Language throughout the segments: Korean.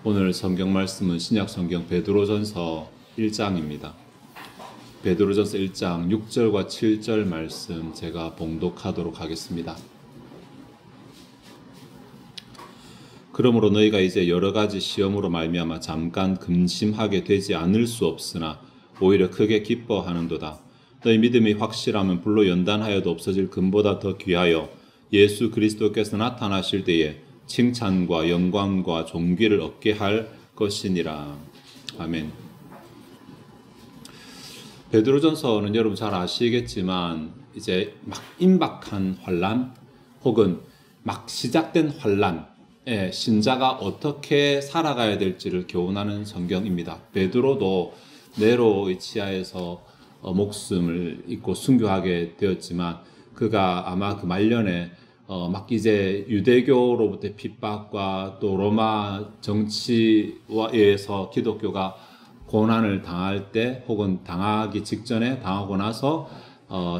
오늘 성경 말씀은 신약 성경 베드로전서 1장입니다. 베드로전서 1장 6절과 7절 말씀 제가 봉독하도록 하겠습니다. 그러므로 너희가 이제 여러 가지 시험으로 말미암아 잠깐 근심하게 되지 않을 수 없으나 오히려 크게 기뻐하는도다. 너희 믿음이 확실하면 불로 연단하여도 없어질 금보다 더 귀하여 예수 그리스도께서 나타나실 때에 칭찬과 영광과 존귀를 얻게 할 것이니라. 아멘. 베드로전서는 여러분 잘 아시겠지만 이제 막 임박한 환난 혹은 막 시작된 환난에 신자가 어떻게 살아가야 될지를 교훈하는 성경입니다. 베드로도 네로의 치하에서 목숨을 잃고 순교하게 되었지만 그가 아마 그 말년에 막 이제 유대교로부터의 핍박과 또 로마 정치에 의해서 기독교가 고난을 당할 때 혹은 당하기 직전에 당하고 나서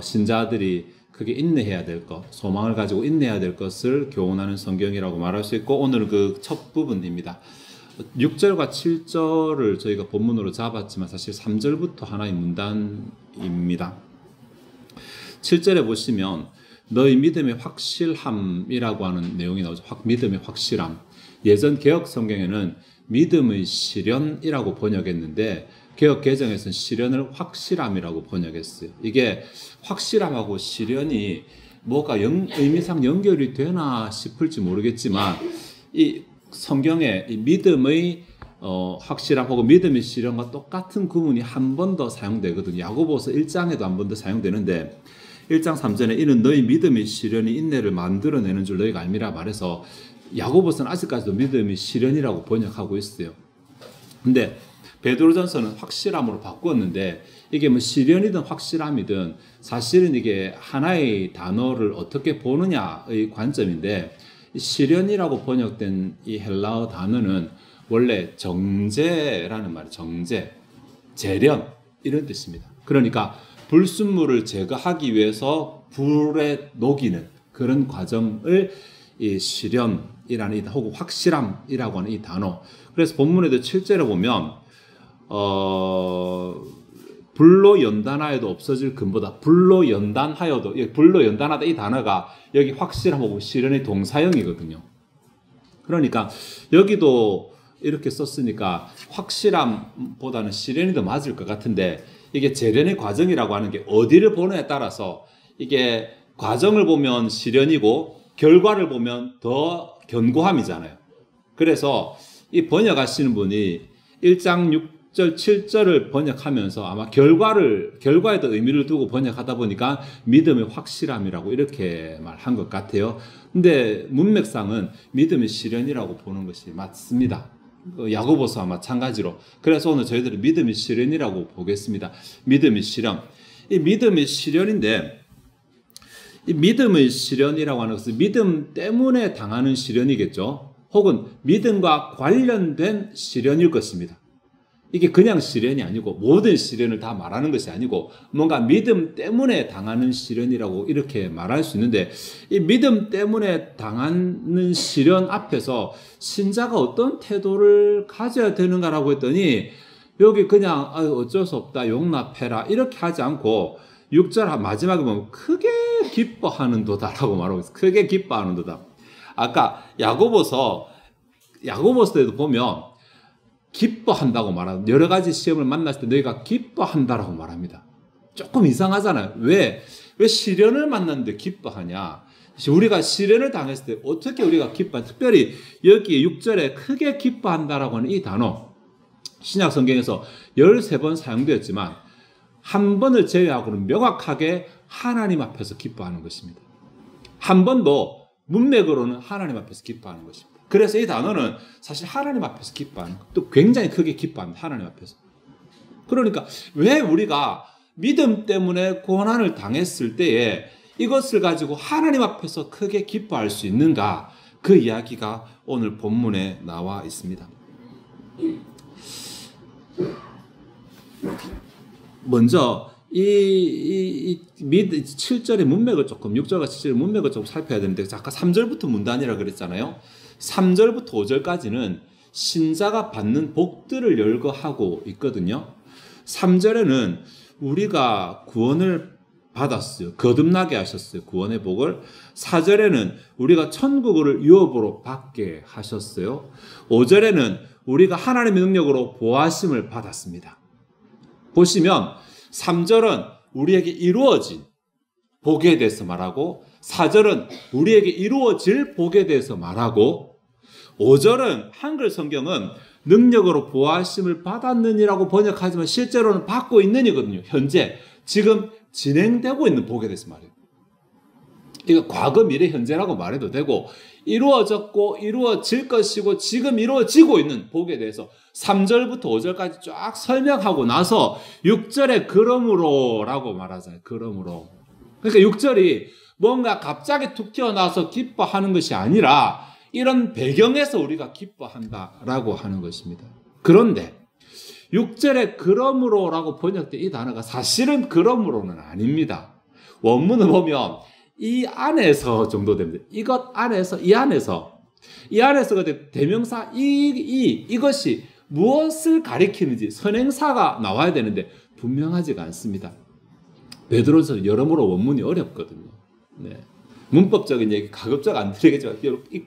신자들이 크게 인내해야 될 것, 소망을 가지고 인내해야 될 것을 교훈하는 성경이라고 말할 수 있고 오늘은 그 첫 부분입니다. 6절과 7절을 저희가 본문으로 잡았지만 사실 3절부터 하나의 문단입니다. 7절에 보시면 너희 믿음의 확실함이라고 하는 내용이 나오죠. 믿음의 확실함. 예전 개혁 성경에는 믿음의 실현이라고 번역했는데 개혁 개정에서는 실현을 확실함이라고 번역했어요. 이게 확실함하고 실현이 뭐가 의미상 연결이 되나 싶을지 모르겠지만 이 성경에 이 믿음의 확실함 혹은 믿음의 실현과 똑같은 구문이 한 번 더 사용되거든요. 야고보서 1장에도 한 번 더 사용되는데 1장 3절에 이는 너희 믿음의 실현이 인내를 만들어내는 줄 너희가 알미라 말해서 야고보서는 아직까지도 믿음의 실현이라고 번역하고 있어요. 근데 베드로전서는 확실함으로 바꾸었는데 이게 뭐 실현이든 확실함이든 사실은 이게 하나의 단어를 어떻게 보느냐의 관점인데 실현이라고 번역된 이 헬라어 단어는 원래 정제라는 말이에요. 정제, 재련 이런 뜻입니다. 그러니까 불순물을 제거하기 위해서 불에 녹이는 그런 과정을 이 실현이라는 혹은 확실함이라고 하는 이 단어. 그래서 본문에도 7절에 보면 불로 연단하여도 없어질 금보다 불로 연단하여도 불로 연단하다 이 단어가 여기 확실함하고 실현의 동사형이거든요. 그러니까 여기도 이렇게 썼으니까 확실함보다는 실현이 더 맞을 것 같은데 이게 재련의 과정이라고 하는 게 어디를 보느냐에 따라서 이게 과정을 보면 실현이고 결과를 보면 더 견고함이잖아요. 그래서 이 번역하시는 분이 1장 6절, 7절을 번역하면서 아마 결과에 더 의미를 두고 번역하다 보니까 믿음의 확실함이라고 이렇게 말한 것 같아요. 근데 문맥상은 믿음의 실현이라고 보는 것이 맞습니다. 야고보서와 마찬가지로. 그래서 오늘 저희들은 믿음의 실현이라고 보겠습니다. 믿음의 실현. 이 믿음의 실현인데 이 믿음의 실현이라고 하는 것은 믿음 때문에 당하는 실현이겠죠. 혹은 믿음과 관련된 실현일 것입니다. 이게 그냥 실현이 아니고 모든 실현을 다 말하는 것이 아니고 뭔가 믿음 때문에 당하는 실현이라고 이렇게 말할 수 있는데 이 믿음 때문에 당하는 실현 앞에서 신자가 어떤 태도를 가져야 되는가라고 했더니 여기 그냥 어쩔 수 없다 용납해라 이렇게 하지 않고 6절 마지막에 보면 크게 기뻐하는도다라고 말하고 있어요. 크게 기뻐하는도다. 아까 야고보서에도 보면 기뻐한다고 말하는 여러 가지 시험을 만났을 때 너희가 기뻐한다라고 말합니다. 조금 이상하잖아요. 왜 시련을 만났는데 기뻐하냐? 우리가 시련을 당했을 때 어떻게 우리가 특별히 여기 6절에 크게 기뻐한다라고 하는 이 단어 신약 성경에서 13번 사용되었지만 한 번을 제외하고는 명확하게 하나님 앞에서 기뻐하는 것입니다. 한 번도 문맥으로는 하나님 앞에서 기뻐하는 것입니다. 그래서 이 단어는 사실 하나님 앞에서 기뻐하는 것, 또 굉장히 크게 기뻐합니다. 하나님 앞에서. 그러니까 왜 우리가 믿음 때문에 고난을 당했을 때에 이것을 가지고 하나님 앞에서 크게 기뻐할 수 있는가? 그 이야기가 오늘 본문에 나와 있습니다. 먼저 이 7절의 문맥을 조금 6절과 7절의 문맥을 조금 살펴야 되는데 아까 3절부터 문단이라 그랬잖아요. 3절부터 5절까지는 신자가 받는 복들을 열거하고 있거든요. 3절에는 우리가 구원을 받았어요. 거듭나게 하셨어요. 구원의 복을. 4절에는 우리가 천국을 유업으로 받게 하셨어요. 5절에는 우리가 하나님의 능력으로 보호하심을 받았습니다. 보시면 3절은 우리에게 이루어진 복에 대해서 말하고 4절은 우리에게 이루어질 복에 대해서 말하고 5절은 한글 성경은 능력으로 보호하심을 받았느니라고 번역하지만 실제로는 받고 있느니거든요. 현재 지금 진행되고 있는 복에 대해서 말해요. 이거 과거, 미래, 현재라고 말해도 되고 이루어졌고 이루어질 것이고 지금 이루어지고 있는 복에 대해서 3절부터 5절까지 쫙 설명하고 나서 6절에 그러므로 라고 말하잖아요. 그러므로. 그러니까 6절이 뭔가 갑자기 툭 튀어나와서 기뻐하는 것이 아니라 이런 배경에서 우리가 기뻐한다라고 하는 것입니다. 그런데 6절에 그러므로라고 번역된 이 단어가 사실은 그러므로는 아닙니다. 원문을 보면 이 안에서 정도 됩니다. 이것 안에서, 이 안에서 대명사 이것이 무엇을 가리키는지 선행사가 나와야 되는데 분명하지가 않습니다. 베드로서 여러모로 원문이 어렵거든요. 네. 문법적인 얘기 가급적 안 드리겠지만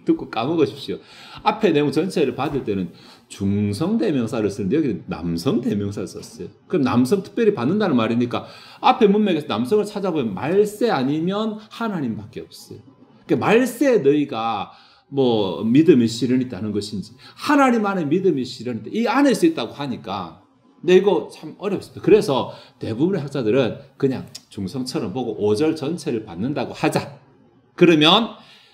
듣고 까먹으십시오. 앞에 내용 전체를 받을 때는 중성 대명사를 쓰는데 여기는 남성 대명사를 썼어요. 그럼 남성 특별히 받는다는 말이니까 앞에 문맥에서 남성을 찾아보면 말세 아니면 하나님밖에 없어요. 그러니까 말세에 너희가 뭐 믿음이 실현이 있다는 것인지 하나님 안에 믿음이 실현이 있다. 이 안에서 있다고 하니까 근데 이거 참 어렵습니다. 그래서 대부분의 학자들은 그냥 중성처럼 보고 5절 전체를 받는다고 하자. 그러면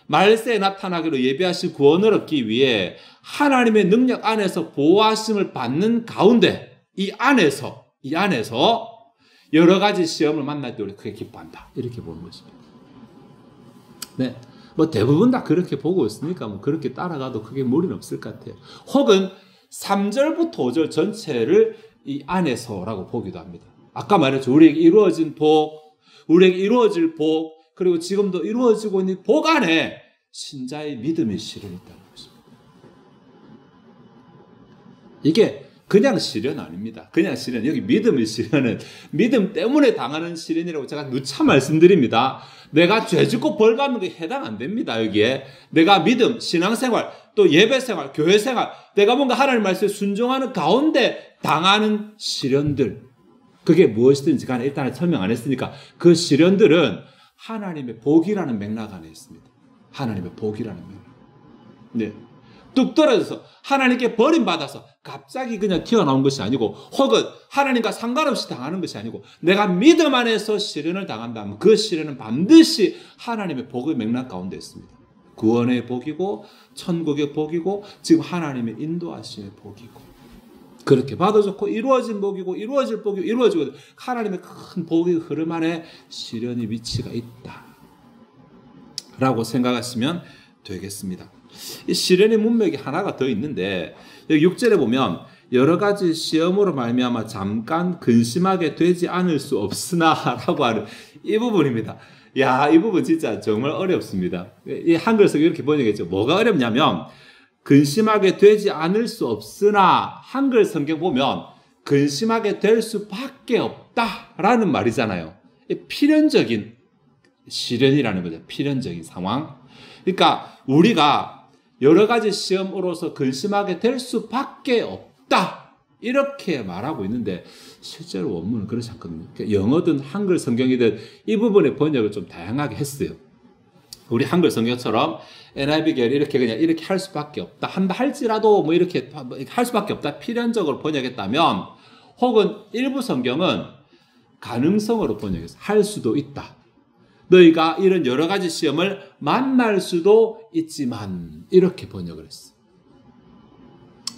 말세에 나타나기로 예비하신 구원을 얻기 위해 하나님의 능력 안에서 보호하심을 받는 가운데 이 안에서 여러 가지 시험을 만날 때 우리 크게 기뻐한다. 이렇게 보는 것입니다. 네. 뭐 대부분 다 그렇게 보고 있으니까 뭐 그렇게 따라가도 크게 무리는 없을 것 같아요. 혹은 3절부터 5절 전체를 이 안에서라고 보기도 합니다. 아까 말했죠. 우리에게 이루어진 복, 우리에게 이루어질 복, 그리고 지금도 이루어지고 있는 복 안에 신자의 믿음이 실현이 있다는 것입니다. 이게 그냥 실현 아닙니다. 그냥 실현. 여기 믿음의 실현은 믿음 때문에 당하는 실현이라고 제가 누차 말씀드립니다. 내가 죄 짓고 벌 받는 게 해당 안 됩니다. 여기에 내가 믿음, 신앙생활, 또 예배생활, 교회생활, 내가 뭔가 하나님 말씀에 순종하는 가운데 당하는 시련들, 그게 무엇이든지 간에 일단 설명 안 했으니까 그 시련들은 하나님의 복이라는 맥락 안에 있습니다. 하나님의 복이라는 맥락. 네. 뚝 떨어져서 하나님께 버림받아서 갑자기 그냥 튀어나온 것이 아니고 혹은 하나님과 상관없이 당하는 것이 아니고 내가 믿음 안에서 시련을 당한다면 그 시련은 반드시 하나님의 복의 맥락 가운데 있습니다. 구원의 복이고 천국의 복이고 지금 하나님의 인도하심의 복이고 그렇게 받아줬고 이루어진 복이고 이루어질 복이고 이루어지고 하나님의 큰 복의 흐름 안에 시련의 위치가 있다 라고 생각하시면 되겠습니다. 이 시련의 문맥이 하나가 더 있는데 여기 6절에 보면 여러 가지 시험으로 말미암아 잠깐 근심하게 되지 않을 수 없으나 라고 하는 이 부분입니다. 야, 이 부분 진짜 정말 어렵습니다. 이 한글에서 이렇게 번역했죠. 뭐가 어렵냐면 근심하게 되지 않을 수 없으나 한글 성경 보면 근심하게 될 수밖에 없다라는 말이잖아요. 필연적인 시련이라는 거죠. 필연적인 상황. 그러니까 우리가 여러 가지 시험으로서 근심하게 될 수밖에 없다. 이렇게 말하고 있는데 실제로 원문은 그렇지 않거든요. 그러니까 영어든 한글 성경이든 이 부분의 번역을 좀 다양하게 했어요. 우리 한글 성경처럼 NIV 계열 이렇게 그냥 이렇게 할 수밖에 없다. 한다 할지라도 뭐 이렇게 할 수밖에 없다. 필연적으로 번역했다면 혹은 일부 성경은 가능성으로 번역해서 할 수도 있다. 너희가 이런 여러 가지 시험을 만날 수도 있지만 이렇게 번역을 했어.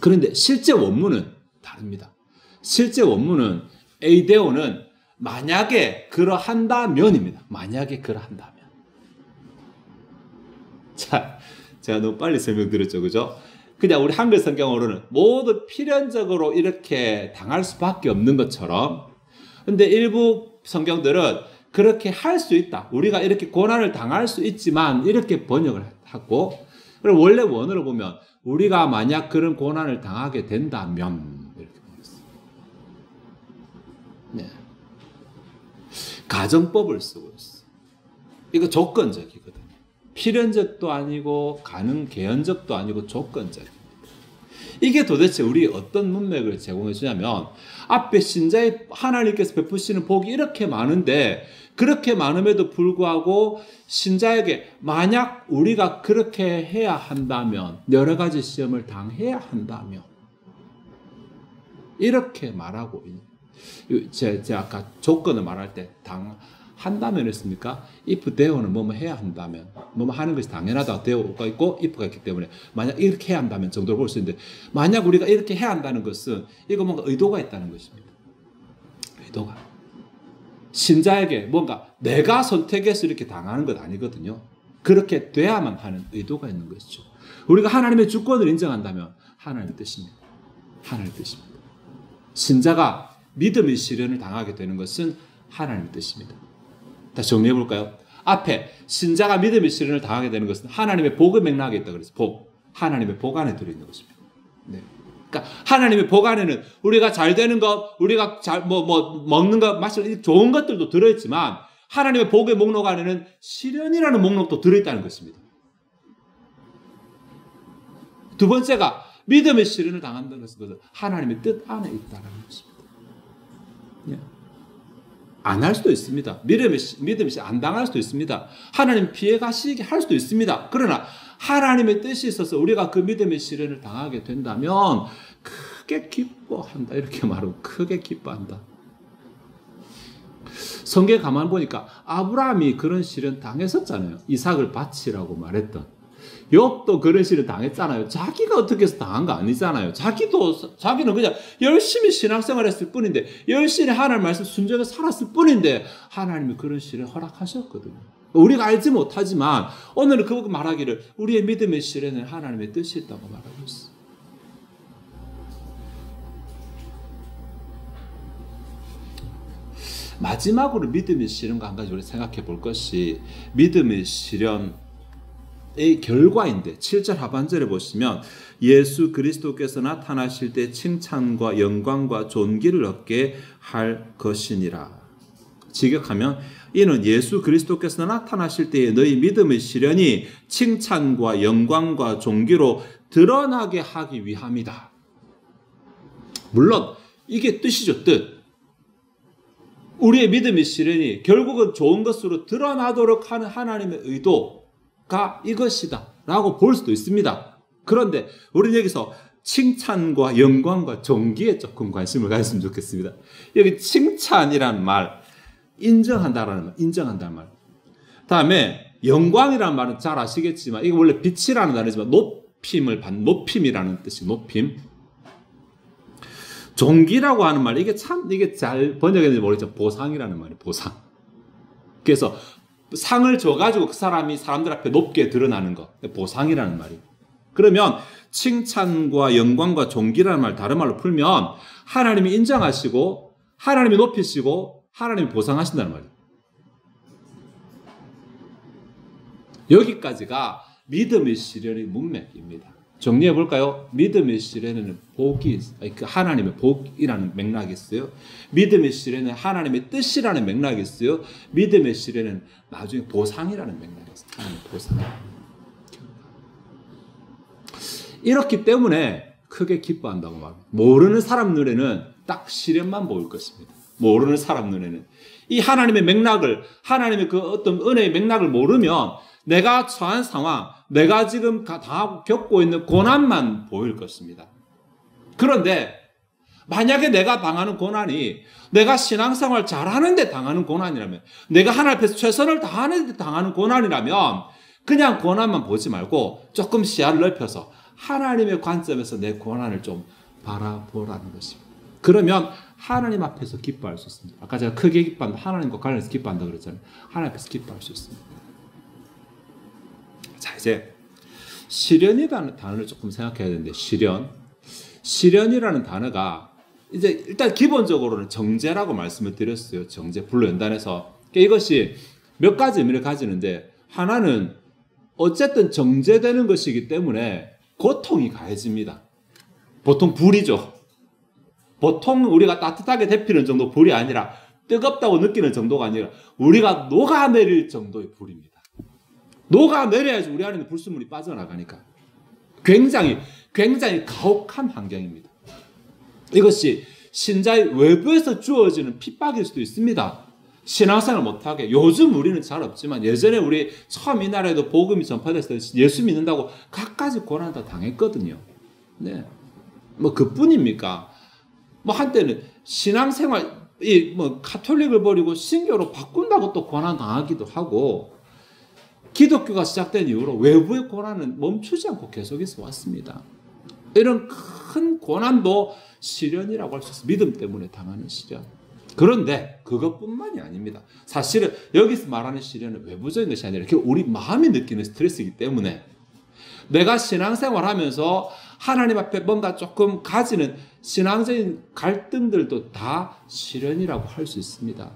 그런데 실제 원문은 다릅니다. 실제 원문은 에이데오는 만약에 그러한다면입니다. 만약에 그러한다면. 자, 제가 너무 빨리 설명드렸죠, 그죠? 그냥 우리 한글 성경으로는 모두 필연적으로 이렇게 당할 수밖에 없는 것처럼, 근데 일부 성경들은 그렇게 할 수 있다. 우리가 이렇게 고난을 당할 수 있지만 이렇게 번역을 하고, 그리고 원래 원어로 보면 우리가 만약 그런 고난을 당하게 된다면 이렇게 보겠습니다. 네. 가정법을 쓰고 있어. 이거 조건적이거든요. 필연적도 아니고 개연적도 아니고 조건적입니다. 이게 도대체 우리 어떤 문맥을 제공해 주냐면 앞에 신자의 하나님께서 베푸시는 복이 이렇게 많은데 그렇게 많음에도 불구하고 신자에게 만약 우리가 그렇게 해야 한다면 여러 가지 시험을 당해야 한다면 이렇게 말하고 있는 제가 아까 조건을 말할 때 한다면 했습니까? if theo는 뭐뭐 해야 한다면 뭐뭐 하는 것이 당연하다고 theo가 있고 if가 있기 때문에 만약 이렇게 해야 한다면 정도로 볼 수 있는데 만약 우리가 이렇게 해야 한다는 것은 이거 뭔가 의도가 있다는 것입니다. 의도가 신자에게 뭔가 내가 선택해서 이렇게 당하는 것 아니거든요. 그렇게 돼야만 하는 의도가 있는 것이죠. 우리가 하나님의 주권을 인정한다면 하나님의 뜻입니다. 하나님의 뜻입니다. 신자가 믿음의 시련을 당하게 되는 것은 하나님의 뜻입니다. 다시 정리해 볼까요? 앞에 신자가 믿음의 시련을 당하게 되는 것은 하나님의 복의 맥락에 있다 그래서 복, 하나님의 복 안에 들어있는 것입니다. 네. 그러니까 하나님의 복 안에는 우리가 잘 되는 것, 우리가 먹는 것, 마시는 좋은 것들도 들어있지만 하나님의 복의 목록 안에는 시련이라는 목록도 들어있다는 것입니다. 두 번째가 믿음의 시련을 당한다는 것은 하나님의 뜻 안에 있다는 것입니다. 네. 안 할 수도 있습니다. 믿음이 안 당할 수도 있습니다. 하나님 피해 가시게 할 수도 있습니다. 그러나 하나님의 뜻이 있어서 우리가 그 믿음의 시련을 당하게 된다면 크게 기뻐한다. 이렇게 말하고 크게 기뻐한다. 성경에 가만 보니까 아브라함이 그런 시련 당했었잖아요. 이삭을 바치라고 말했던. 욥도 그런 시련 당했잖아요. 자기가 어떻게 해서 당한 거 아니잖아요. 자기는 그냥 열심히 신앙생활 했을 뿐인데 열심히 하나님 말씀 순종해 살았을 뿐인데 하나님이 그런 시련 허락하셨거든요. 우리가 알지 못하지만 오늘은 그거 말하기를 우리의 믿음의 시련은 하나님의 뜻이 있다고 말하고 있어요. 마지막으로 믿음의 시련과 한 가지 우리 생각해 볼 것이 믿음의 시련의 결과인데 7절 하반절에 보시면 예수 그리스도께서 나타나실 때 칭찬과 영광과 존귀를 얻게 할 것이니라. 직역하면 이는 예수 그리스도께서 나타나실 때의 너희 믿음의 시련이 칭찬과 영광과 존귀로 드러나게 하기 위함이다. 물론 이게 뜻이죠. 뜻. 우리의 믿음의 시련이 결국은 좋은 것으로 드러나도록 하는 하나님의 의도가 이것이다 라고 볼 수도 있습니다. 그런데 우리는 여기서 칭찬과 영광과 존귀에 조금 관심을 가졌으면 좋겠습니다. 여기 칭찬이라는 말, 인정한다는 말. 다음에 영광이라는 말은 잘 아시겠지만 이거 원래 빛이라는 단어지만 높임이라는 뜻이 높임. 존귀라고 하는 말, 이게 잘 번역했는지 모르겠지만 보상이라는 말이에요. 보상. 그래서 상을 줘가지고 그 사람이 사람들 앞에 높게 드러나는 거. 보상이라는 말이에요. 그러면 칭찬과 영광과 존귀라는 말 다른 말로 풀면 하나님이 인정하시고 하나님이 높이시고 하나님이 보상하신다는 말이에요. 여기까지가 믿음의 시련의 문맥입니다. 정리해 볼까요? 믿음의 시련에는 하나님의 복이라는 맥락이 있어요. 믿음의 시련에는 하나님의 뜻이라는 맥락이 있어요. 믿음의 시련에는 나중에 보상이라는 맥락이 있어요. 하나님의 보상. 이렇기 때문에 크게 기뻐한다고 말합니다. 모르는 사람 눈에는 딱 시련만 보일 것입니다. 모르는 사람 눈에는. 이 하나님의 맥락을, 하나님의 그 어떤 은혜의 맥락을 모르면 내가 처한 상황, 내가 지금 당하고 겪고 있는 고난만 보일 것입니다. 그런데 만약에 내가 당하는 고난이 내가 신앙생활 잘하는데 당하는 고난이라면, 내가 하나님 앞에서 최선을 다하는데 당하는 고난이라면 그냥 고난만 보지 말고 조금 시야를 넓혀서 하나님의 관점에서 내 고난을 좀 바라보라는 것입니다. 그러면 하나님 앞에서 기뻐할 수 있습니다. 아까 제가 크게 기뻐한다, 하나님과 관련해서 기뻐한다 그랬잖아요. 하나님 앞에서 기뻐할 수 있습니다. 자, 이제 시련이라는 단어를 조금 생각해야 되는데, 시련이라는 단어가 이제 일단 기본적으로는 정죄라고 말씀을 드렸어요. 정죄, 불로연단에서. 이것이 몇 가지 의미를 가지는데, 하나는 어쨌든 정죄되는 것이기 때문에 고통이 가해집니다. 보통 불이죠. 보통 우리가 따뜻하게 데피는 정도 불이 아니라 뜨겁다고 느끼는 정도가 아니라 우리가 녹아내릴 정도의 불입니다. 녹아내려야지 우리 안에 있는 불순물이 빠져나가니까. 굉장히 가혹한 환경입니다. 이것이 신자의 외부에서 주어지는 핍박일 수도 있습니다. 신앙생활 못하게. 요즘 우리는 잘 없지만 예전에 우리 처음 이 나라에도 복음이 전파됐을 때 예수 믿는다고 갖가지 고난 다 당했거든요. 네. 뭐 그뿐입니까? 뭐 한때는 신앙생활이 뭐 가톨릭을 버리고 신교로 바꾼다고 또 고난 당하기도 하고, 기독교가 시작된 이후로 외부의 고난은 멈추지 않고 계속해서 왔습니다. 이런 큰 고난도 시련이라고 할 수 있습니다. 믿음 때문에 당하는 시련. 그런데 그것뿐만이 아닙니다. 사실은 여기서 말하는 시련은 외부적인 것이 아니라 우리 마음이 느끼는 스트레스이기 때문에 내가 신앙생활하면서 하나님 앞에 뭔가 조금 가지는 신앙적인 갈등들도 다 시련이라고 할 수 있습니다.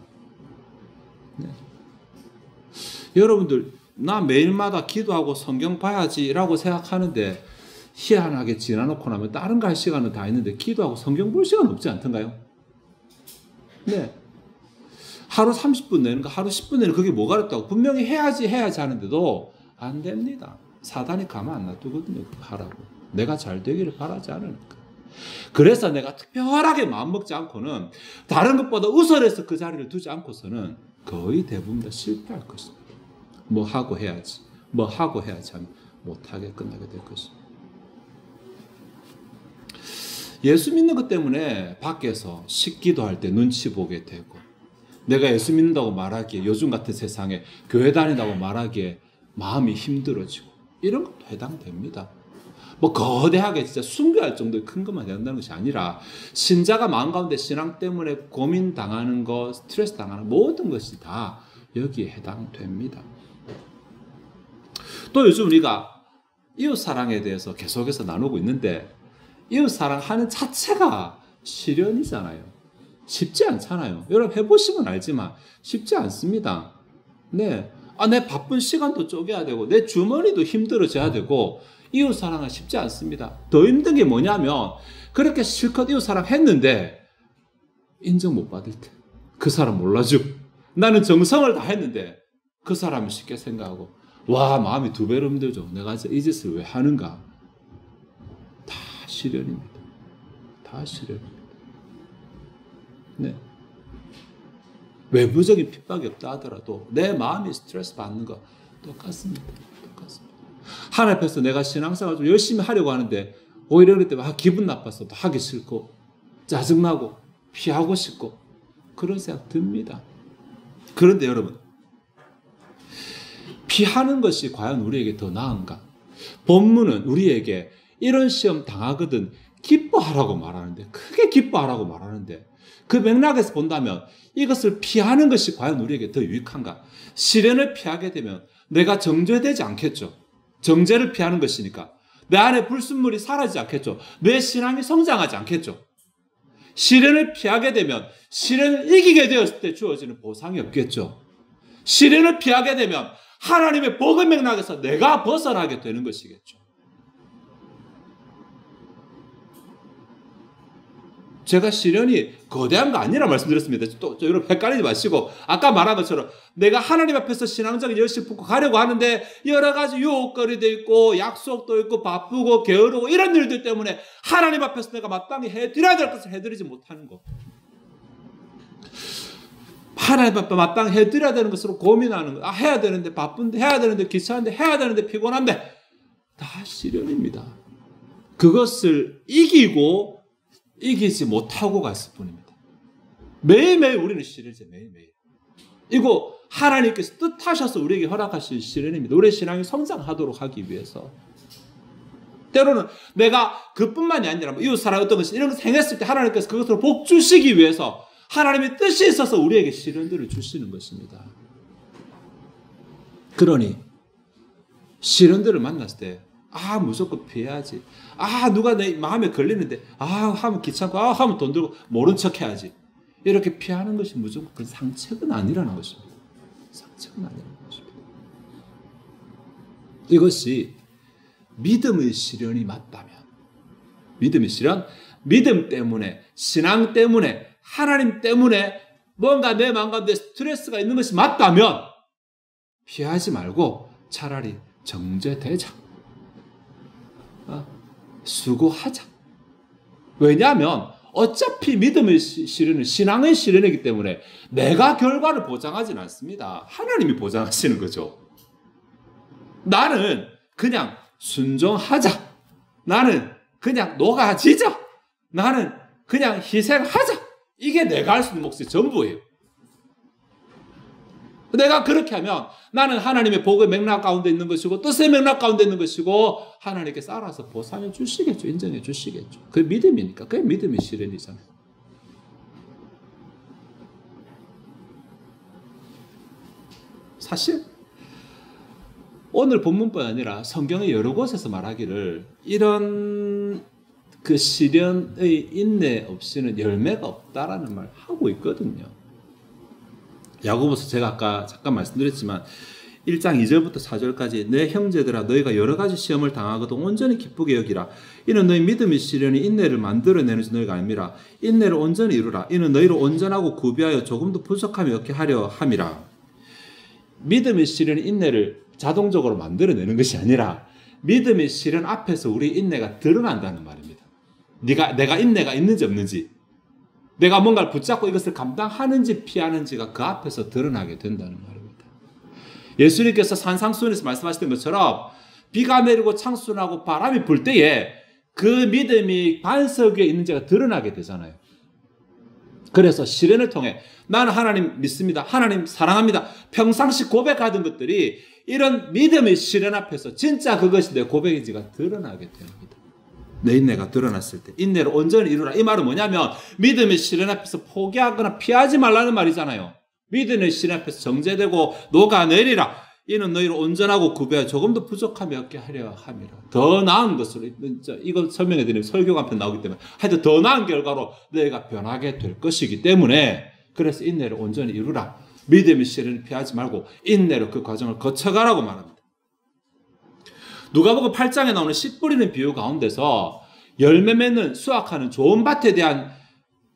네. 여러분들, 나 매일마다 기도하고 성경 봐야지라고 생각하는데 희한하게 지나놓고 나면 다른 거 할 시간은 다 있는데 기도하고 성경 볼 시간 없지 않던가요? 네. 하루 30분 내는 거, 하루 10분 내는 그게 뭐가 어렵다고 분명히 해야지 하는데도 안 됩니다. 사단이 가만 안 놔두거든요. 하라고. 내가 잘 되기를 바라지 않으니까. 그래서 내가 특별하게 마음먹지 않고는 다른 것보다 우선해서 그 자리를 두지 않고서는 거의 대부분 다 실패할 것입니다. 뭐 하고 해야지 하면 못하게 끝나게 될 것입니다. 예수 믿는 것 때문에 밖에서 식기도 할 때 눈치 보게 되고, 내가 예수 믿는다고 말하기에 요즘 같은 세상에 교회 다닌다고 말하기에 마음이 힘들어지고, 이런 것도 해당됩니다. 뭐 거대하게 진짜 순교할 정도의 큰 것만 해당되는 것이 아니라 신자가 마음 가운데 신앙 때문에 고민 당하는 것, 스트레스 당하는 모든 것이 다 여기에 해당됩니다. 또 요즘 우리가 이웃사랑에 대해서 계속해서 나누고 있는데, 이웃사랑하는 자체가 시련이잖아요. 쉽지 않잖아요. 여러분 해보시면 알지만 쉽지 않습니다. 네. 내 바쁜 시간도 쪼개야 되고 내 주머니도 힘들어져야 되고 이웃사랑은 쉽지 않습니다. 더 힘든 게 뭐냐면 그렇게 실컷 이웃사랑 했는데 인정 못 받을 때 그 사람 몰라주고, 나는 정성을 다 했는데 그 사람을 쉽게 생각하고, 와, 마음이 두 배로 힘들죠. 내가 이 짓을 왜 하는가. 다 시련입니다. 다 시련입니다. 네. 외부적인 핍박이 없다 하더라도 내 마음이 스트레스 받는 거 똑같습니다. 똑같습니다. 하나님 앞에서 내가 신앙생활 좀 열심히 하려고 하는데 오히려 그럴 때 기분 나빠서 하기 싫고 짜증나고 피하고 싶고 그런 생각 듭니다. 그런데 여러분, 피하는 것이 과연 우리에게 더 나은가? 본문은 우리에게 이런 시험 당하거든 기뻐하라고 말하는데, 크게 기뻐하라고 말하는데, 그 맥락에서 본다면 이것을 피하는 것이 과연 우리에게 더 유익한가? 시련을 피하게 되면 내가 정죄되지 않겠죠. 정죄를 피하는 것이니까 내 안에 불순물이 사라지지 않겠죠. 내 신앙이 성장하지 않겠죠. 시련을 피하게 되면 시련을 이기게 되었을 때 주어지는 보상이 없겠죠. 시련을 피하게 되면 하나님의 복의 맥락에서 내가 벗어나게 되는 것이겠죠. 제가 시련이 거대한 거 아니라 말씀드렸습니다. 또 여러분 헷갈리지 마시고, 아까 말한 것처럼 내가 하나님 앞에서 신앙적인 열심히 품고 가려고 하는데 여러 가지 유혹거리도 있고 약속도 있고 바쁘고 게으르고 이런 일들 때문에 하나님 앞에서 내가 마땅히 해드려야 될 것을 해드리지 못하는 거. 하나님 앞에 마땅히 해드려야 되는 것으로 고민하는 거. 해야 되는데 바쁜데, 해야 되는데 귀찮은데, 해야 되는데 피곤한데, 다 시련입니다. 그것을 이기지 못하고 갔을 뿐입니다. 매일매일 우리는 시련이죠. 매일매일. 이거 하나님께서 뜻하셔서 우리에게 허락하신 시련입니다. 우리의 신앙이 성장하도록 하기 위해서. 때로는 내가 그뿐만이 아니라 이웃사랑 어떤 것이 이런 것을 행했을 때 하나님께서 그것으로 복 주시기 위해서 하나님의 뜻이 있어서 우리에게 시련들을 주시는 것입니다. 그러니 시련들을 만났을 때 무조건 피해야지. 누가 내 마음에 걸리는데 하면 귀찮고 하면 돈 들고 모른 척 해야지. 이렇게 피하는 것이 무조건 그 상책은 아니라는 것입니다. 상책은 아니라는 것입니다. 이것이 믿음의 시련이 맞다면, 믿음의 시련, 믿음 때문에, 신앙 때문에, 하나님 때문에 뭔가 내 마음 가운데 스트레스가 있는 것이 맞다면 피하지 말고 차라리 정죄되자. 수고하자. 왜냐하면 어차피 믿음의 시련은 신앙의 시련이기 때문에 내가 결과를 보장하지는 않습니다. 하나님이 보장하시는 거죠. 나는 그냥 순종하자. 나는 그냥 녹아지자. 나는 그냥 희생하자. 이게 내가 할 수 있는 몫이 전부예요. 내가 그렇게 하면 나는 하나님의 복의 맥락 가운데 있는 것이고 뜻의 맥락 가운데 있는 것이고 하나님께서 알아서 보상해 주시겠죠. 인정해 주시겠죠. 그게 믿음이니까. 그게 믿음의 시련이잖아요. 사실 오늘 본문뿐 아니라 성경의 여러 곳에서 말하기를 이런 그 시련의 인내 없이는 열매가 없다라는 말 하고 있거든요. 야고보서 제가 아까 잠깐 말씀드렸지만 1장 2절부터 4절까지 내 형제들아 너희가 여러 가지 시험을 당하거든 온전히 기쁘게 여기라. 이는 너희 믿음의 시련이 인내를 만들어내는 줄 너희가 알미라. 인내를 온전히 이루라. 이는 너희를 온전하고 구비하여 조금도 부족함이 없게 하려 함이라. 믿음의 시련이 인내를 자동적으로 만들어내는 것이 아니라 믿음의 시련 앞에서 우리 인내가 드러난다는 말입니다. 내가 인내가 있는지 없는지, 내가 뭔가를 붙잡고 이것을 감당하는지 피하는지가 그 앞에서 드러나게 된다는 말입니다. 예수님께서 산상수훈에서 말씀하셨던 것처럼 비가 내리고 창수나고 바람이 불 때에 그 믿음이 반석 위에 있는지가 드러나게 되잖아요. 그래서 시련을 통해 나는 하나님 믿습니다. 하나님 사랑합니다. 평상시 고백하던 것들이 이런 믿음의 시련 앞에서 진짜 그것이 내 고백인지가 드러나게 됩니다. 내 인내가 드러났을 때 인내를 온전히 이루라. 이 말은 뭐냐면 믿음의 시련 앞에서 포기하거나 피하지 말라는 말이잖아요. 믿음의 시련 앞에서 정죄되고 녹아내리라. 이는 너희를 온전하고 구비하여 조금도 부족함이 없게 하려 함이라. 더 나은 것으로, 이걸 설명해 드리면 설교가 한편 나오기 때문에 하여튼 더 나은 결과로 너희가 변하게 될 것이기 때문에 그래서 인내를 온전히 이루라. 믿음의 시련을 피하지 말고 인내로 그 과정을 거쳐가라고 말합니다. 누가복음 8장에 나오는 씨 뿌리는 비유 가운데서 열매 맺는 수확하는 좋은 밭에 대한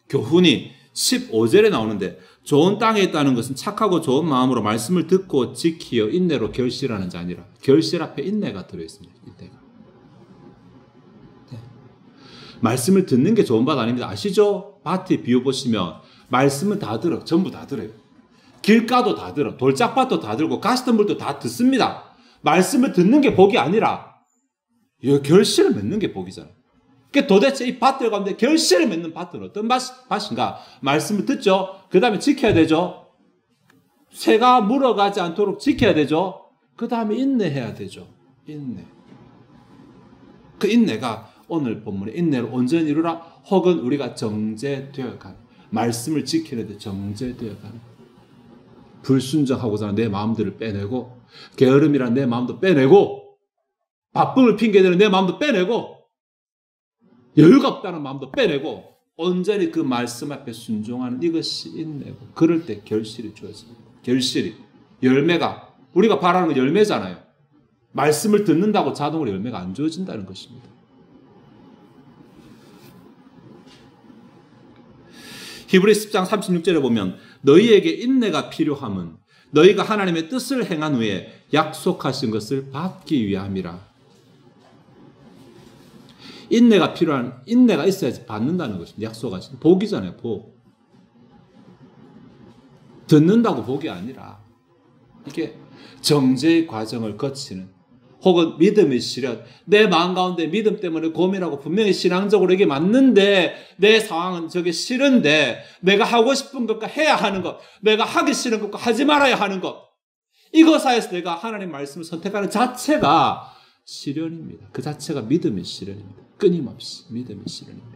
교훈이 15절에 나오는데 좋은 땅에 있다는 것은 착하고 좋은 마음으로 말씀을 듣고 지키어 인내로 결실하는 자니라. 결실 앞에 인내가 들어있습니다. 인내가. 네. 말씀을 듣는 게 좋은 밭 아닙니다. 아시죠? 밭의 비유 보시면 말씀은 다 들어. 전부 다 들어요. 길가도 다 들어. 돌짝밭도 다 들고 가시덤불도 다 듣습니다. 말씀을 듣는 게 복이 아니라 결실을 맺는 게 복이잖아요. 그러니까 도대체 이 밭들 가운데 결실을 맺는 밭은 어떤 밭인가? 말씀을 듣죠. 그 다음에 지켜야 되죠. 새가 물어가지 않도록 지켜야 되죠. 그 다음에 인내해야 되죠. 인내. 그 인내가 오늘 본문의 인내를 온전히 이루라. 혹은 우리가 정죄되어가는, 말씀을 지키는데 정죄되어가는, 불순종하고자 하는 내 마음들을 빼내고, 게으름이란 내 마음도 빼내고, 바쁨을 핑계대는 내 마음도 빼내고, 여유가 없다는 마음도 빼내고, 온전히 그 말씀 앞에 순종하는 이것이 인내고, 그럴 때 결실이 주어집니다. 결실이, 열매가, 우리가 바라는 건 열매잖아요. 말씀을 듣는다고 자동으로 열매가 안 주어진다는 것입니다. 히브리서 10장 36절에 보면 너희에게 인내가 필요함은 너희가 하나님의 뜻을 행한 후에 약속하신 것을 받기 위함이라. 인내가 필요한, 인내가 있어야지 받는다는 것입니다. 약속하신 복이잖아요. 복. 듣는다고 복이 아니라 이게 정죄의 과정을 거치는, 혹은 믿음의 시련, 내 마음 가운데 믿음 때문에 고민하고 분명히 신앙적으로 이게 맞는데 내 상황은 저게 싫은데 내가 하고 싶은 것과 해야 하는 것, 내가 하기 싫은 것과 하지 말아야 하는 것, 이것 사이에서 내가 하나님 말씀을 선택하는 자체가 시련입니다. 그 자체가 믿음의 시련입니다. 끊임없이 믿음의 시련입니다.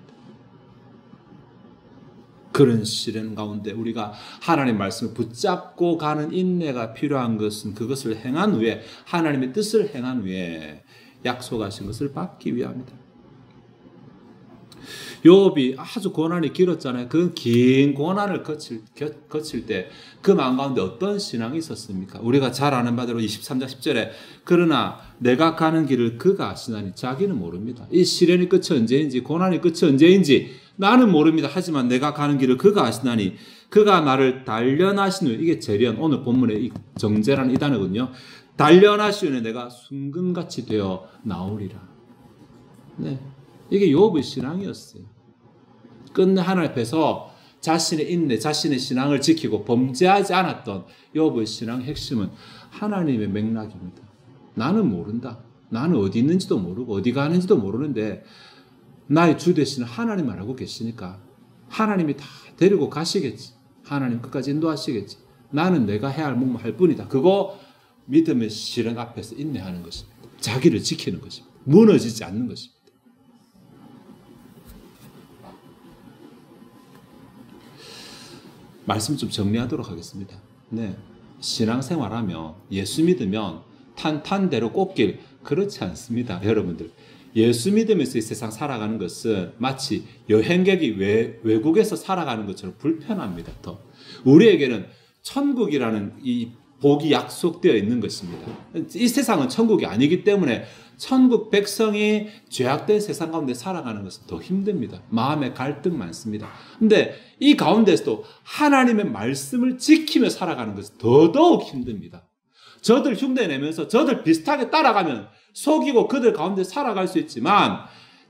그런 시련 가운데 우리가 하나님의 말씀을 붙잡고 가는 인내가 필요한 것은 그것을 행한 후에, 하나님의 뜻을 행한 후에 약속하신 것을 받기 위함이다. 욥이 아주 고난이 길었잖아요. 그 긴 고난을 거칠 때 그 마음 가운데 어떤 신앙이 있었습니까? 우리가 잘 아는 바대로 23장 10절에 그러나 내가 가는 길을 그가 아시나니 자기는 모릅니다. 이 시련의 끝이 언제인지 고난의 끝이 언제인지 나는 모릅니다. 하지만 내가 가는 길을 그가 아시나니 그가 나를 단련하신 후에 이게 재련 오늘 본문의 이 정제라는 이 단어거든요. 단련하신 후에 내가 순금같이 되어 나오리라. 네. 이게 욥의 신앙이었어요. 끝내 하나님 앞에서 자신의 인내, 자신의 신앙을 지키고 범죄하지 않았던 욥의 신앙의 핵심은 하나님의 맥락입니다. 나는 모른다. 나는 어디 있는지도 모르고 어디 가는지도 모르는데 나의 주 되시는 하나님을 알고 계시니까 하나님이 다 데리고 가시겠지. 하나님 끝까지 인도하시겠지. 나는 내가 해야 할 몫만 할 뿐이다. 그거 믿음의 시련 앞에서 인내하는 것입니다. 자기를 지키는 것입니다. 무너지지 않는 것입니다. 말씀 좀 정리하도록 하겠습니다. 네. 신앙생활하면 예수 믿으면 탄탄대로 꽃길 그렇지 않습니다. 여러분들. 예수 믿으면서 이 세상 살아가는 것은 마치 여행객이 외국에서 살아가는 것처럼 불편합니다. 더. 우리에게는 천국이라는 이 복이 약속되어 있는 것입니다. 이 세상은 천국이 아니기 때문에 천국 백성이 죄악된 세상 가운데 살아가는 것은 더 힘듭니다. 마음의 갈등 많습니다. 근데 이 가운데서도 하나님의 말씀을 지키며 살아가는 것은 더더욱 힘듭니다. 저들 흉내내면서 저들 비슷하게 따라가면 속이고 그들 가운데 살아갈 수 있지만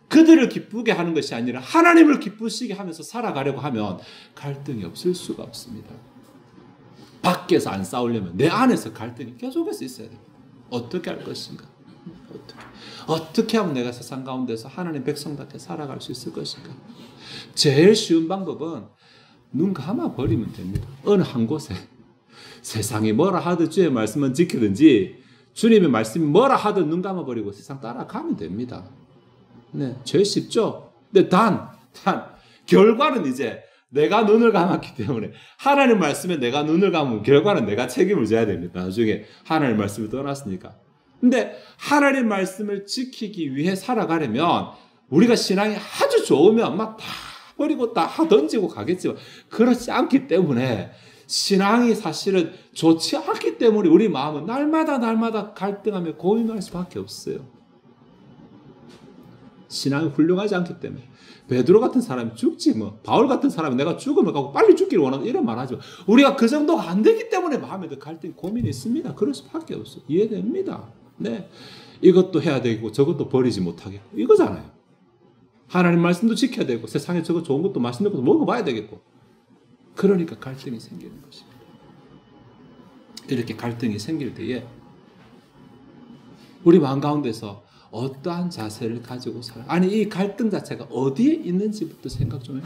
그들을 기쁘게 하는 것이 아니라 하나님을 기쁘시게 하면서 살아가려고 하면 갈등이 없을 수가 없습니다. 밖에서 안 싸우려면 내 안에서 갈등이 계속해서 있어야 됩니다. 어떻게 할 것인가? 어떻게 하면 내가 세상 가운데서 하나님 백성답게 살아갈 수 있을 것인가? 제일 쉬운 방법은 눈 감아 버리면 됩니다. 어느 한 곳에 세상이 뭐라 하든 주의 말씀은 지키든지 주님의 말씀이 뭐라 하든 눈 감아 버리고 세상 따라가면 됩니다. 네, 제일 쉽죠? 근데 단 결과는 이제 내가 눈을 감았기 때문에 하나님 말씀에 내가 눈을 감으면 결과는 내가 책임을 져야 됩니다. 나중에 하나님 말씀을 떠났으니까. 근데 하나님 말씀을 지키기 위해 살아가려면 우리가 신앙이 아주 좋으면 막 다 버리고 다 던지고 가겠지만 그렇지 않기 때문에 신앙이 사실은 좋지 않기 때문에 우리 마음은 날마다 갈등하며 고민할 수밖에 없어요. 신앙이 훌륭하지 않기 때문에. 베드로 같은 사람이 죽지 뭐. 바울 같은 사람이 내가 죽음을 가고 빨리 죽기를 원한다 이런 말 하죠. 우리가 그 정도가 안 되기 때문에 마음에 더 갈등, 고민이 있습니다. 그럴 수밖에 없어요. 이해됩니다. 네, 이것도 해야 되고 저것도 버리지 못하겠고 이거잖아요. 하나님 말씀도 지켜야 되고 세상에 저거 좋은 것도 맛있는 것도 먹어봐야 되겠고 그러니까 갈등이 생기는 것입니다. 이렇게 갈등이 생길 때에 우리 마음 가운데서 어떠한 자세를 가지고 살아? 아니 이 갈등 자체가 어디에 있는지부터 생각 좀 해요.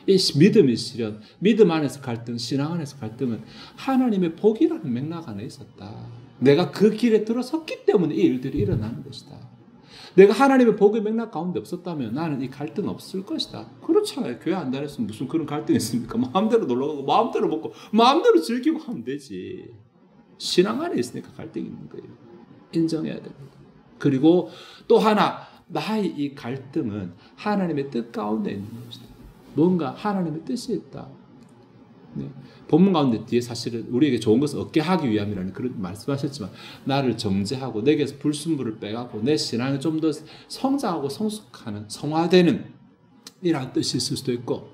이 믿음의 시련, 믿음 안에서 갈등, 신앙 안에서 갈등은 하나님의 복이라는 맥락 안에 있었다. 내가 그 길에 들어섰기 때문에 이 일들이 일어나는 것이다. 내가 하나님의 복의 맥락 가운데 없었다면 나는 이 갈등 없을 것이다. 그렇잖아요. 교회 안 다녔으면 무슨 그런 갈등이 있습니까? 마음대로 놀러가고 마음대로 먹고 마음대로 즐기고 하면 되지. 신앙 안에 있으니까 갈등이 있는 거예요. 인정해야 됩니다. 그리고 또 하나 나의 이 갈등은 하나님의 뜻 가운데 있는 것이다. 뭔가 하나님의 뜻이 있다. 네. 본문 가운데 뒤에 사실은 우리에게 좋은 것을 얻게 하기 위함이라는 그런 말씀하셨지만 나를 정죄하고 내게서 불순물을 빼가고 내 신앙이 좀 더 성장하고 성숙하는 성화되는 이러한 뜻이 있을 수도 있고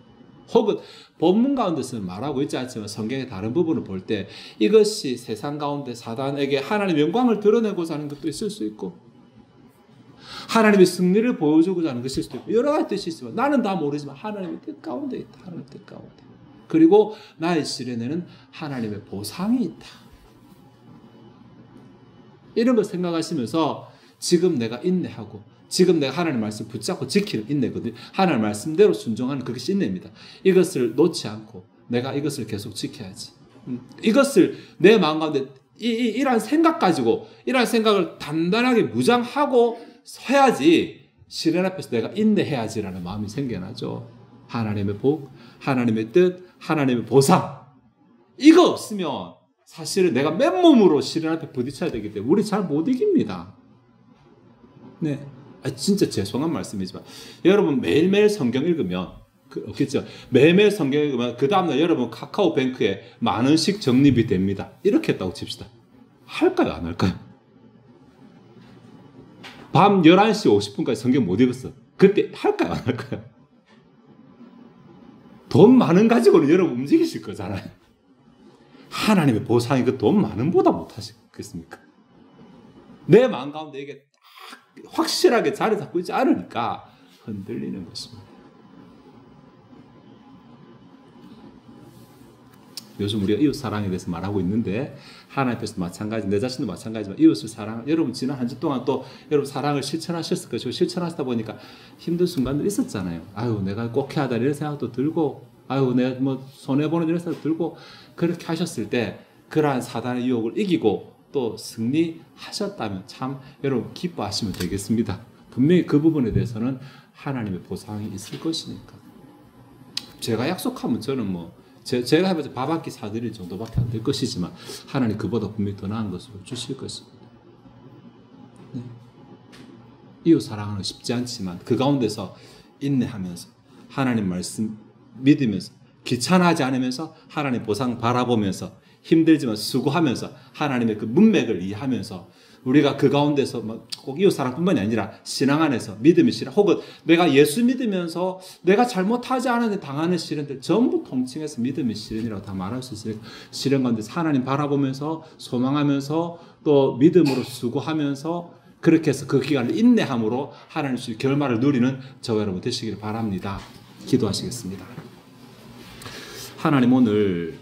혹은 본문 가운데서는 말하고 있지 않지만 성경의 다른 부분을 볼 때 이것이 세상 가운데 사단에게 하나님의 영광을 드러내고자 하는 것도 있을 수 있고 하나님의 승리를 보여주고자 하는 것일 수도 있고 여러 가지 뜻이 있지만 나는 다 모르지만 하나님의 뜻 가운데 있다. 하나님의 뜻 가운데. 그리고 나의 시련에는 하나님의 보상이 있다. 이런 걸 생각하시면서 지금 내가 인내하고 지금 내가 하나님의 말씀 붙잡고 지키는 인내거든요. 하나님의 말씀대로 순종하는 그것이 인내입니다. 이것을 놓지 않고 내가 이것을 계속 지켜야지. 이것을 내 마음 가운데 이러한 생각 가지고 이러한 생각을 단단하게 무장하고 서야지 시련 앞에서 내가 인내해야지라는 마음이 생겨나죠. 하나님의 복, 하나님의 뜻, 하나님의 보상. 이거 없으면 사실은 내가 맨몸으로 시련 앞에 부딪혀야 되기 때문에 우리 잘 못 이깁니다. 네. 진짜 죄송한 말씀이지만 여러분 매일매일 성경 읽으면 없겠죠. 매일매일 성경 읽으면 그 다음날 여러분 카카오뱅크에 10,000원씩 적립이 됩니다. 이렇게 했다고 칩시다. 할까요? 안 할까요? 밤 11시 50분까지 성경 못 읽었어. 그때 할까요? 안 할까요? 돈 많은 가지고는 여러분 움직이실 거잖아요. 하나님의 보상이 그 돈 많은 보다 못하시겠습니까? 내 마음 가운데 이게 확실하게 자리 잡고 있지 않으니까 흔들리는 것입니다. 요즘 우리가 이웃 사랑에 대해서 말하고 있는데 하나님 앞에서도 마찬가지, 내 자신도 마찬가지지만 이웃을 사랑, 여러분 지난 한 주 동안 또 여러분 사랑을 실천하셨을 것이고 실천하시다 보니까 힘든 순간들 있었잖아요. 아유 내가 꼭 해야 돼 이런 생각도 들고 아유 내가 뭐 손해보는 이런 생각도 들고 그렇게 하셨을 때 그러한 사단의 유혹을 이기고 또 승리하셨다면 참 여러분 기뻐하시면 되겠습니다. 분명히 그 부분에 대해서는 하나님의 보상이 있을 것이니까. 제가 약속하면 저는 제가 해봐서 밥 한 끼 사드릴 정도밖에 안 될 것이지만 하나님 그보다 분명히 더 나은 것을 주실 것입니다. 네. 이웃 사랑하는 쉽지 않지만 그 가운데서 인내하면서 하나님 말씀 믿으면서 귀찮아하지 않으면서 하나님 보상 바라보면서 힘들지만 수고하면서 하나님의 그 문맥을 이해하면서 우리가 그 가운데서 꼭 이웃 사랑뿐만이 아니라 신앙 안에서 믿음의 시련 혹은 내가 예수 믿으면서 내가 잘못하지 않았는데 당하는 시련들 전부 통칭해서 믿음의 시련이라고 다 말할 수 있으니까 시련 가운데서 하나님 바라보면서 소망하면서 또 믿음으로 수고하면서 그렇게 해서 그 기간을 인내함으로 하나님 주신 결말을 누리는 저와 여러분 되시기를 바랍니다. 기도하시겠습니다. 하나님 오늘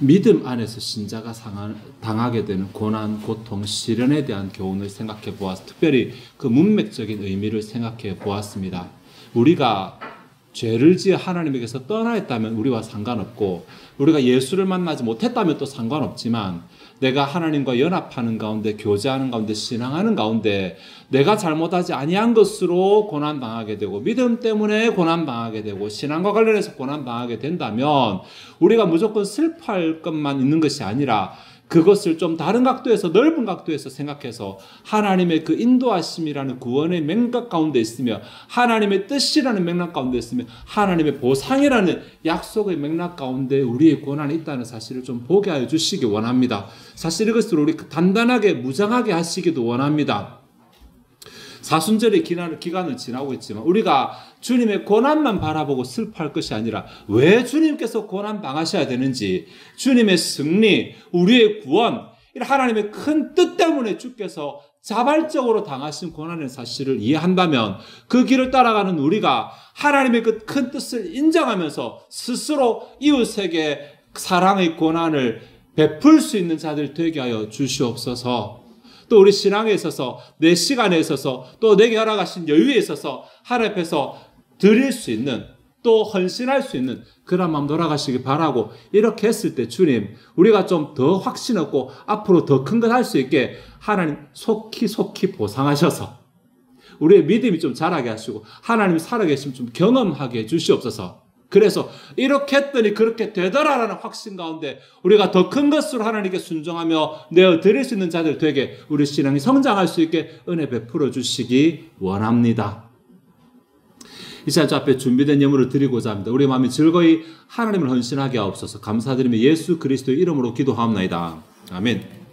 믿음 안에서 신자가 당하게 되는 고난, 고통, 시련에 대한 교훈을 생각해 보았습니다. 특별히 그 문맥적인 의미를 생각해 보았습니다. 우리가 죄를 지어 하나님에게서 떠나 있다면 우리와 상관없고 우리가 예수를 만나지 못했다면 또 상관없지만 내가 하나님과 연합하는 가운데 교제하는 가운데 신앙하는 가운데 내가 잘못하지 아니한 것으로 고난당하게 되고 믿음 때문에 고난당하게 되고 신앙과 관련해서 고난당하게 된다면 우리가 무조건 슬퍼할 것만 있는 것이 아니라 그것을 좀 다른 각도에서 넓은 각도에서 생각해서 하나님의 그 인도하심이라는 구원의 맥락 가운데 있으며 하나님의 뜻이라는 맥락 가운데 있으며 하나님의 보상이라는 약속의 맥락 가운데 우리의 고난이 있다는 사실을 좀 보게 하여 주시기 원합니다. 사실 이것을 우리 단단하게 무장하게 하시기도 원합니다. 사순절의 기간을 지나고 있지만 우리가 주님의 고난만 바라보고 슬퍼할 것이 아니라 왜 주님께서 고난 당하셔야 되는지 주님의 승리, 우리의 구원, 하나님의 큰 뜻 때문에 주께서 자발적으로 당하신 고난의 사실을 이해한다면 그 길을 따라가는 우리가 하나님의 그 큰 뜻을 인정하면서 스스로 이웃에게 사랑의 고난을 베풀 수 있는 자들 되게 하여 주시옵소서. 또 우리 신앙에 있어서 내 시간에 있어서 또 내게 허락하신 여유에 있어서 하나님 앞에서 드릴 수 있는 또 헌신할 수 있는 그런 마음 돌아가시기 바라고 이렇게 했을 때 주님 우리가 좀 더 확신 얻고 앞으로 더 큰 것 할 수 있게 하나님 속히 보상하셔서 우리의 믿음이 좀 자라게 하시고 하나님이 살아계심 좀 경험하게 해주시옵소서. 그래서 이렇게 했더니 그렇게 되더라라는 확신 가운데 우리가 더 큰 것으로 하나님께 순종하며 내어드릴 수 있는 자들 되게 우리 신앙이 성장할 수 있게 은혜 베풀어 주시기 원합니다. 이 시간 저 앞에 준비된 예물을 드리고자 합니다. 우리 마음이 즐거이 하나님을 헌신하게 하옵소서. 감사드리며 예수 그리스도의 이름으로 기도하옵나이다. 아멘.